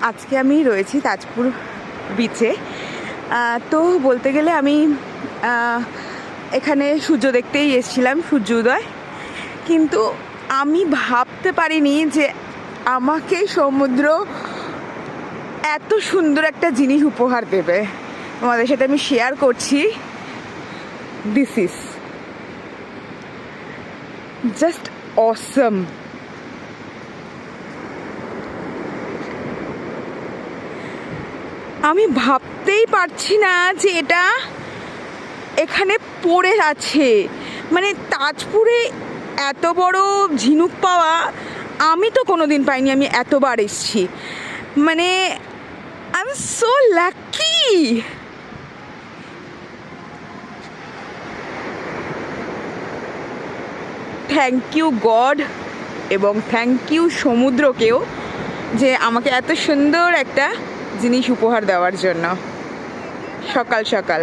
আজকে আমি রয়েছি তাজপুর বিচে। তো বলতে গেলে আমি এখানে সূর্য দেখতেই এসেছিলাম, সূর্য উদয়। কিন্তু আমি ভাবতে পারিনি যে আমাকে সমুদ্র এত সুন্দর একটা জিনিস উপহার দেবে। তোমাদের সাথে আমি শেয়ার করছি। দিস ইজ জাস্ট অসম। আমি ভাবতেই পারছি না যে এটা এখানে পড়ে আছে। মানে তাজপুরে এত বড় ঝিনুক পাওয়া আমি তো কোনো দিন পাইনি। আমি এতবার এসেছি, মানে I am so lucky. Thank you God, এবং থ্যাংক ইউ সমুদ্রকেও যে আমাকে এত সুন্দর একটা জিনিস উপহার দেওয়ার জন্য সকাল সকাল।